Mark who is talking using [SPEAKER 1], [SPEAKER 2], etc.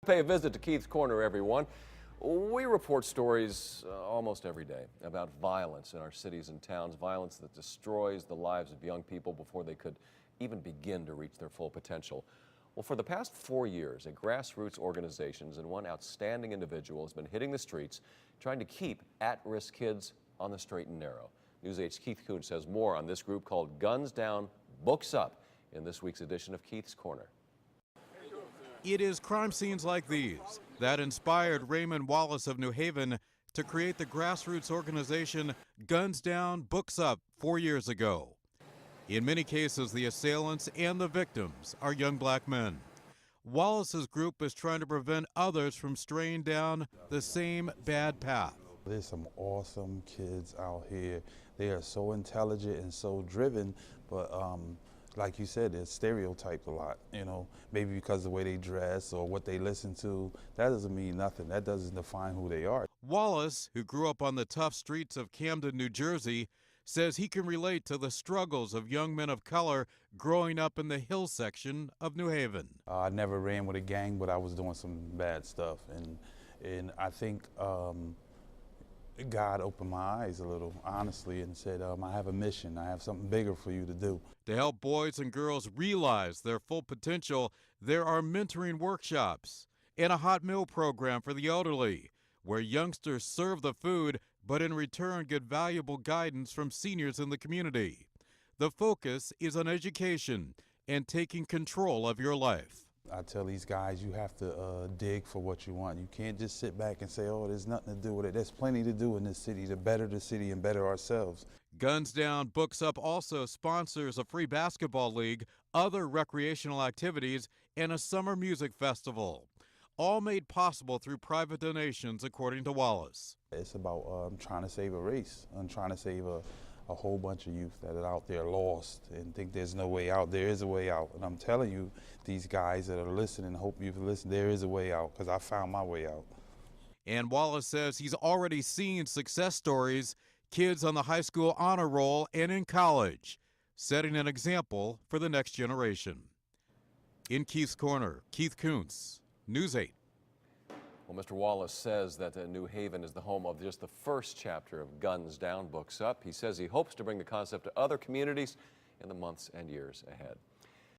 [SPEAKER 1] Pay a visit to Keith's Corner, everyone. We report stories almost every day about violence in our cities and towns, violence that destroys the lives of young people before they could even begin to reach their full potential. Well, for the past 4 years, a grassroots organization and one outstanding individual has been hitting the streets trying to keep at-risk kids on the straight and narrow. News 8's Keith Koontz has more on this group called Guns Down, Books Up in this week's edition of Keith's Corner.
[SPEAKER 2] It is crime scenes like these that inspired Raymond Wallace of New Haven to create the grassroots organization Guns Down, Books Up 4 years ago. In many cases, the assailants and the victims are young black men. Wallace's group is trying to prevent others from straying down the same bad path.
[SPEAKER 3] There's some awesome kids out here. They are so intelligent and so driven, but like you said, they're stereotyped a lot, you know, maybe because of the way they dress or what they listen to. That doesn't mean nothing. That doesn't define who they are.
[SPEAKER 2] Wallace, who grew up on the tough streets of Camden, New Jersey, says he can relate to the struggles of young men of color growing up in the hill section of New Haven.
[SPEAKER 3] I never ran with a gang, but I was doing some bad stuff, and I think God opened my eyes a little, honestly, and said, I have a mission. I have something bigger for you to do.
[SPEAKER 2] To help boys and girls realize their full potential, there are mentoring workshops and a hot meal program for the elderly, where youngsters serve the food, but in return get valuable guidance from seniors in the community. The focus is on education and taking control of your life.
[SPEAKER 3] I tell these guys, you have to dig for what you want. You can't just sit back and say, oh, there's nothing to do with it. There's plenty to do in this city to better the city and better ourselves.
[SPEAKER 2] Guns Down, Books Up also sponsors a free basketball league, other recreational activities, and a summer music festival, all made possible through private donations, according to Wallace.
[SPEAKER 3] It's about trying to save a race. I'm trying to save a whole bunch of youth that are out there lost and think there's no way out. There is a way out. And I'm telling you, these guys that are listening, hope you've listened, there is a way out, because I found my way out.
[SPEAKER 2] And Wallace says he's already seen success stories, kids on the high school honor roll and in college, setting an example for the next generation. In Keith's Corner, Keith Koontz, News 8.
[SPEAKER 1] Well, Mr. Wallace says that New Haven is the home of just the first chapter of Guns Down, Books Up. He says he hopes to bring the concept to other communities in the months and years ahead.